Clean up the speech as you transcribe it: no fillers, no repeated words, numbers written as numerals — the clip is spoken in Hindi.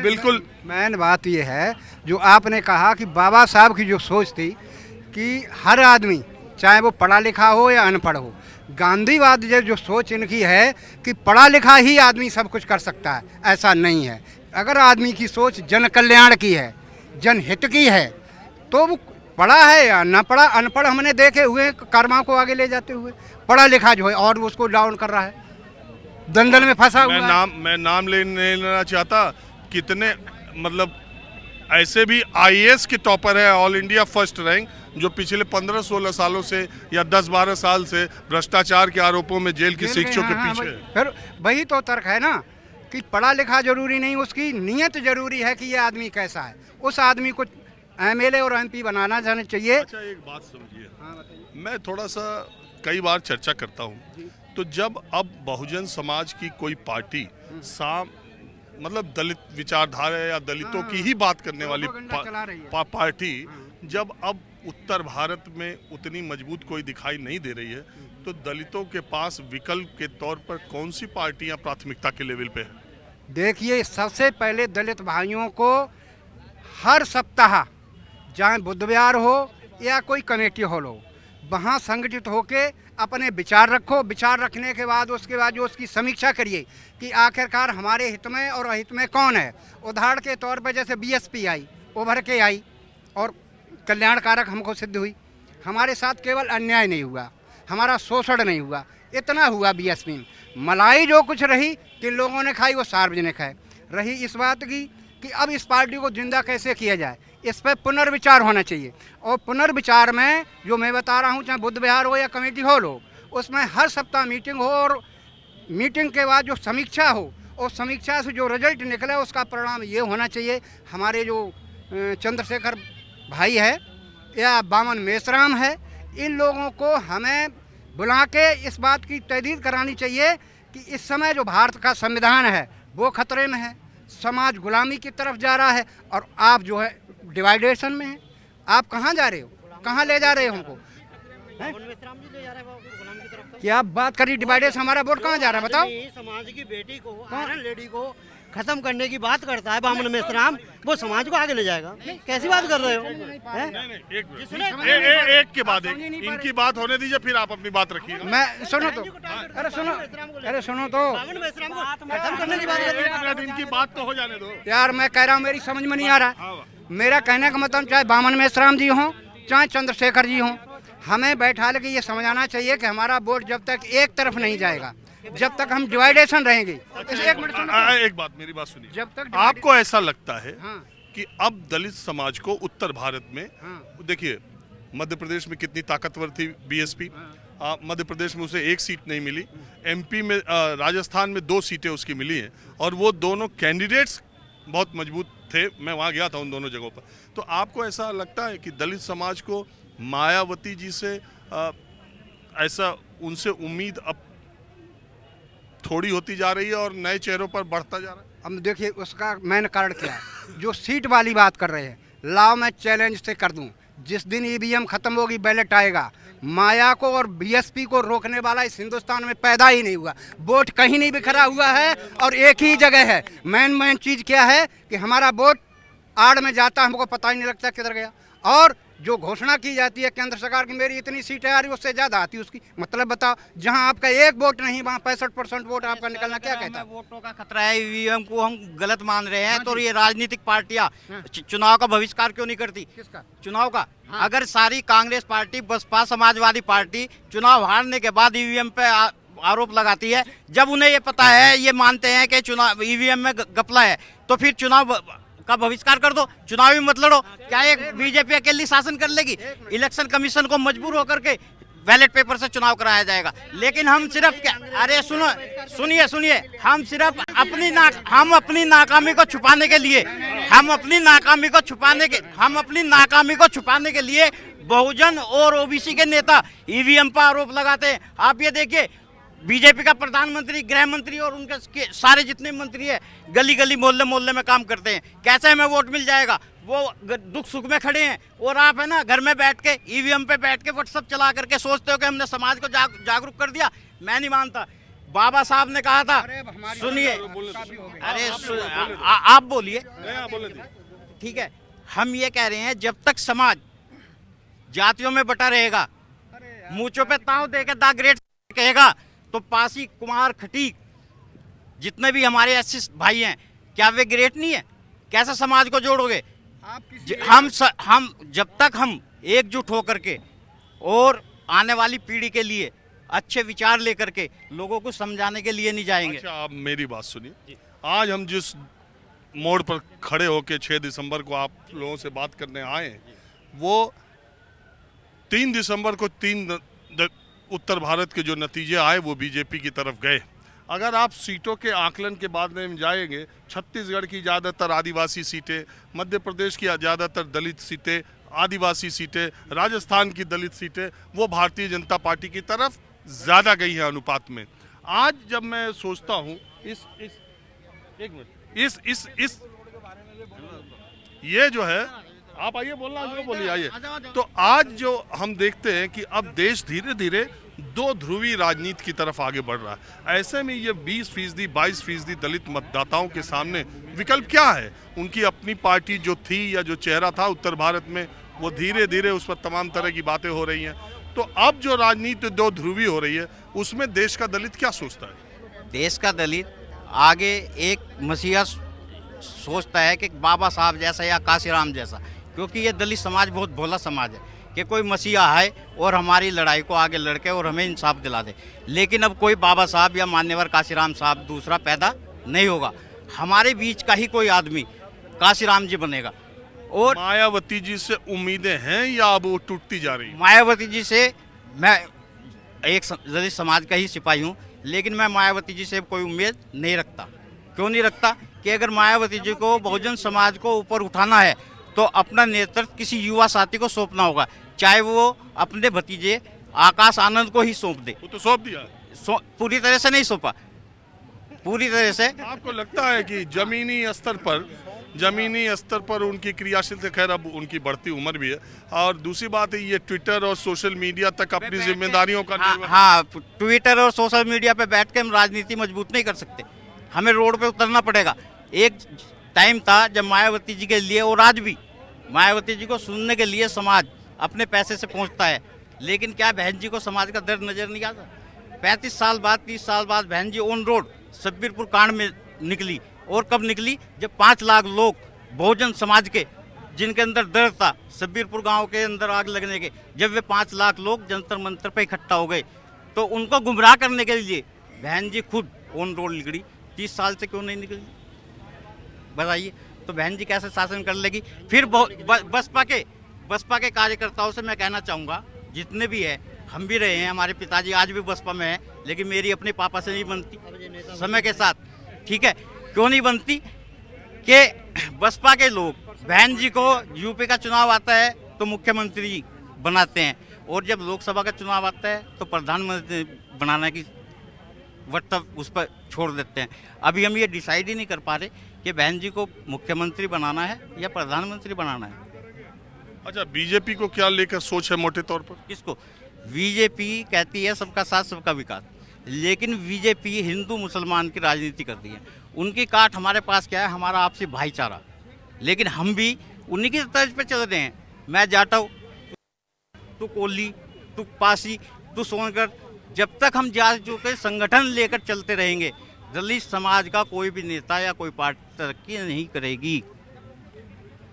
बिल्कुल मेन बात ये है जो आपने कहा कि बाबा साहब की जो सोच थी कि हर आदमी चाहे वो पढ़ा लिखा हो या अनपढ़ हो, गांधीवाद जो सोच इनकी है कि पढ़ा लिखा ही आदमी सब कुछ कर सकता है, ऐसा नहीं है। अगर आदमी की सोच जन कल्याण की है, जनहित की है, तो वो पढ़ा है या न पढ़ा, अनपढ़ हमने देखे हुए कर्मा को आगे ले जाते हुए, पढ़ा लिखा जो है और वो उसको डाउन कर रहा है, दलदल में फंसा हुआ है। मैं नाम नहीं लेना चाहता, कितने मतलब ऐसे भी आईएएस के टॉपर है, ऑल इंडिया फर्स्ट रैंक, जो पिछले 15-16 सालों से या 10-12 साल से भ्रष्टाचार के आरोपों में जेल की शिक्षों के पीछे है। फिर वही तो तर्क है ना कि पढ़ा लिखा जरूरी नहीं, उसकी नीयत जरूरी है कि ये आदमी कैसा है। उस आदमी को एमएलए और एमपी बनाना जाना चाहिए। अच्छा एक बात समझिए, मैं थोड़ा सा कई बार चर्चा करता हूँ, तो जब अब बहुजन समाज की कोई पार्टी मतलब दलित विचारधारा या दलितों की ही बात करने वाली पार्टी जब अब उत्तर भारत में उतनी मजबूत कोई दिखाई नहीं दे रही है, तो दलितों के पास विकल्प के तौर पर कौन सी पार्टियां प्राथमिकता के लेवल पे है? देखिए, सबसे पहले दलित भाइयों को हर सप्ताह, चाहे बुध विहार हो या कोई कमेटी हॉल हो, वहाँ संगठित होके अपने विचार रखो। विचार रखने के बाद उसके बाद जो उसकी समीक्षा करिए कि आखिरकार हमारे हित में और अहित में कौन है। उदाहरण के तौर पर जैसे बीएसपी आई, उभर के आई और कल्याणकारक हमको सिद्ध हुई। हमारे साथ केवल अन्याय नहीं हुआ, हमारा शोषण नहीं हुआ, इतना हुआ बीएसपी में। मलाई जो कुछ रही कि लोगों ने खाई वो सार्वजनिक है। रही इस बात की कि अब इस पार्टी को जिंदा कैसे किया जाए, इस पर पुनर्विचार होना चाहिए। और पुनर्विचार में जो मैं बता रहा हूँ, चाहे बुध विहार हो या कमेटी हॉल हो, उसमें हर सप्ताह मीटिंग हो और मीटिंग के बाद जो समीक्षा हो और समीक्षा से जो रिजल्ट निकले उसका परिणाम ये होना चाहिए। हमारे जो चंद्रशेखर भाई है या बामन मेश्राम है, इन लोगों को हमें बुला के इस बात की तहदीद करानी चाहिए कि इस समय जो भारत का संविधान है वो खतरे में है, समाज गुलामी की तरफ जा रहा है और आप जो है डिवाइडेशन में है। आप कहाँ जा रहे हो, कहाँ ले जा रहे हो हमको? क्या आप बात करिए डिवाइडेशन, हमारा वोट कहाँ जा रहा है बताओ? समाज की बेटी को, आयरन लेडी को खत्म करने की बात करता है बामन मेश्राम, वो समाज को आगे ले जाएगा। कैसी बात कर रहे हो? एक के बाद एक इनकी बात होने दीजिए, फिर आप अपनी बात रखिए। मैं सुनो तो, अरे सुनो तो बामन मेश्राम को खत्म करने की बात कर रहे हो। इनकी बात तो हो जाने दो यार। मैं कह रहा हूँ, मेरी समझ में नहीं आ रहा। मेरा कहने का मतलब चाहे बामन मेश्राम जी हों चाहे चंद्रशेखर जी हों, हमें बैठा के ये समझाना चाहिए कि हमारा वोट जब तक एक तरफ नहीं जाएगा, जब तक हम डिवाइडेशन रहेंगे। एक मिनट एक बात, मेरी बात सुनिए। जब तक आपको ऐसा लगता है हाँ। कि अब दलित समाज को उत्तर भारत में, देखिए मध्य प्रदेश में कितनी ताकतवर थी बीएसपी, मध्य प्रदेश में उसे एक सीट नहीं मिली, एमपी में राजस्थान में 2 सीटें उसकी मिली हैं और वो दोनों कैंडिडेट्स बहुत मजबूत थे। मैं वहाँ गया था उन दोनों जगहों पर। तो आपको ऐसा लगता है कि दलित समाज को मायावती जी से ऐसा उनसे उम्मीद अब थोड़ी होती जा रही है और नए चेहरों पर बढ़ता जा रहा है? हम देखिए उसका मेन कारण क्या है। जो सीट वाली बात कर रहे हैं, लाओ मैं चैलेंज से कर दूं, जिस दिन ईवीएम खत्म होगी बैलेट आएगा, माया को और बीएसपी को रोकने वाला इस हिंदुस्तान में पैदा ही नहीं हुआ। वोट कहीं नहीं बिखरा हुआ है और एक ही जगह है। मेन चीज़ क्या है कि हमारा वोट आड़ में जाता, हमको पता ही नहीं लगता किधर गया। और जो घोषणा की जाती है केंद्र सरकार की, मेरी इतनी सीटें आ रही, उससे ज़्यादा आती है उसकी। मतलब बताओ, जहां आपका एक वोट नहीं वहां 65% वोट आपका निकलना क्या कहता है? वोटों का खतरा है, ईवीएम को हम गलत मान रहे हैं। तो ये राजनीतिक पार्टियां चुनाव का बहिष्कार क्यों नहीं करती? किसका? चुनाव का। अगर सारी कांग्रेस पार्टी, बसपा, समाजवादी पार्टी चुनाव हारने के बाद ईवीएम पे आरोप लगाती है, जब उन्हें ये पता है, ये मानते हैं कि चुनाव ईवीएम में घपला है, तो फिर चुनाव का बहिष्कार कर दो, चुनाव ही मत लड़ो। क्या एक बीजेपी अकेली शासन कर लेगी? इलेक्शन कमीशन को मजबूर होकर के बैलेट पेपर से चुनाव कराया जाएगा। लेकिन हम सिर्फ क्या, अरे सुनिए, हम सिर्फ अपनी नाकामी को छुपाने के लिए, अपनी नाकामी को छुपाने के लिए बहुजन और ओबीसी के नेता ईवीएम पर आरोप लगाते हैं। आप ये देखिए, बीजेपी का प्रधानमंत्री, गृह मंत्री और उनके सारे जितने मंत्री है गली गली मोहल्ले मोहल्ले में काम करते हैं। कैसे हमें वोट मिल जाएगा? वो दुख सुख में खड़े हैं और आप है ना घर में बैठ के ईवीएम पे बैठ के व्हाट्सएप चला करके सोचते हो कि हमने समाज को जागरूक कर दिया। मैं नहीं मानता। बाबा साहब ने कहा था, अरे हमारी सुनिए, काफी हो गई। अरे आप बोलिए, बोले थे। ठीक है। हम ये कह रहे हैं जब तक समाज जातियों में बटा रहेगा, मूंचों पे ताव देकर द ग्रेट कहेगा, तो पासी, कुमार, खटीक जितने भी हमारे 80 भाई हैं, क्या वे ग्रेट नहीं है? कैसे समाज को जोड़ोगे? आप किसी हम जब तक हम एकजुट होकर के और आने वाली पीढ़ी के लिए अच्छे विचार लेकर के लोगों को समझाने के लिए नहीं जाएंगे। अच्छा, आप मेरी बात सुनिए। आज हम जिस मोड़ पर खड़े होकर 6 दिसंबर को आप लोगों से बात करने आए हैं, वो 3 दिसंबर को उत्तर भारत के जो नतीजे आए वो बीजेपी की तरफ गए। अगर आप सीटों के आकलन के बाद में जाएंगे, छत्तीसगढ़ की ज़्यादातर आदिवासी सीटें, मध्य प्रदेश की ज़्यादातर दलित सीटें, आदिवासी सीटें, राजस्थान की दलित सीटें, वो भारतीय जनता पार्टी की तरफ ज़्यादा गई है अनुपात में। आज जब मैं सोचता हूँ एक मिनट ये जो है, आप आइए, बोलना जो बोलिए, आइए। तो आज जो हम देखते हैं कि अब देश धीरे धीरे 2 ध्रुवी राजनीति की तरफ आगे बढ़ रहा है। ऐसे में ये 20%, 22% दलित मतदाताओं के सामने विकल्प क्या है? उनकी अपनी पार्टी जो थी या जो चेहरा था उत्तर भारत में, वो धीरे धीरे उस पर तमाम तरह की बातें हो रही हैं। तो अब जो राजनीति 2 ध्रुवी हो रही है, उसमें देश का दलित क्या सोचता है? देश का दलित आगे एक मसीहा सोचता है कि बाबा साहब जैसा या काशीराम जैसा, क्योंकि ये दलित समाज बहुत भोला समाज है कि कोई मसीहा है और हमारी लड़ाई को आगे लड़के और हमें इंसाफ दिला दे। लेकिन अब कोई बाबा साहब या मान्यवर काशीराम साहब दूसरा पैदा नहीं होगा। हमारे बीच का ही कोई आदमी काशीराम जी बनेगा। और मायावती जी से उम्मीदें हैं या अब वो टूटती जा रही है? मायावती जी से, मैं एक दलित समाज का ही सिपाही हूँ, लेकिन मैं मायावती जी से कोई उम्मीद नहीं रखता। क्यों नहीं रखता? कि अगर मायावती जी को बहुजन समाज को ऊपर उठाना है तो अपना नेतृत्व किसी युवा साथी को सौंपना होगा, चाहे वो अपने भतीजे आकाश आनंद को ही सौंप दे। वो तो सौंप दिया है। पूरी तरह से नहीं सौंपा, पूरी तरह से। आपको लगता है कि जमीनी स्तर पर उनकी क्रियाशीलता, खैर अब उनकी बढ़ती उम्र भी है, और दूसरी बात है ये ट्विटर और सोशल मीडिया तक अपनी जिम्मेदारियों का हाँ, ट्विटर और सोशल मीडिया पे बैठ के हम राजनीति मजबूत नहीं कर सकते, हमें रोड पे उतरना पड़ेगा। एक टाइम था जब मायावती जी के लिए, और आज भी मायावती जी को सुनने के लिए समाज अपने पैसे से पहुंचता है, लेकिन क्या बहन जी को समाज का दर्द नजर नहीं आता? 35 साल बाद, 30 साल बाद बहन जी ऑन रोड सब्बीरपुर कांड में निकली। और कब निकली? जब 5 लाख लोग बहुजन समाज के, जिनके अंदर दर्द था सब्बीरपुर गांव के अंदर आग लगने के, जब वे 5 लाख लोग जंतर मंतर पे इकट्ठा हो गए, तो उनको गुमराह करने के लिए बहन जी खुद ऑन रोड निकली। 30 साल से क्यों नहीं निकली बताइए? तो बहन जी कैसे शासन कर लेगी? फिर बसपा के कार्यकर्ताओं से मैं कहना चाहूँगा, जितने भी है, हम भी रहे हैं, हमारे पिताजी आज भी बसपा में हैं, लेकिन मेरी अपने पापा से नहीं बनती समय के साथ। ठीक है, क्यों नहीं बनती? कि बसपा के लोग बहन जी को, यूपी का चुनाव आता है तो मुख्यमंत्री बनाते हैं, और जब लोकसभा का चुनाव आता है तो प्रधानमंत्री बनाने की वक्तव्य उस पर छोड़ देते हैं। अभी हम ये डिसाइड ही नहीं कर पा रहे कि बहन जी को मुख्यमंत्री बनाना है या प्रधानमंत्री बनाना है। अच्छा, बीजेपी को क्या लेकर सोच है मोटे तौर पर? किसको? बीजेपी कहती है सबका साथ सबका विकास, लेकिन बीजेपी हिंदू मुसलमान की राजनीति करती है। उनकी काट हमारे पास क्या है? हमारा आपसी भाईचारा। लेकिन हम भी उन्हीं की तर्ज पे चल रहे हैं। मैं जाटव, तू कोली, तू पासी, तू सोनकर। जब तक हम जातियों के संगठन लेकर चलते रहेंगे, दलित समाज का कोई भी नेता या कोई पार्टी तरक्की नहीं करेगी।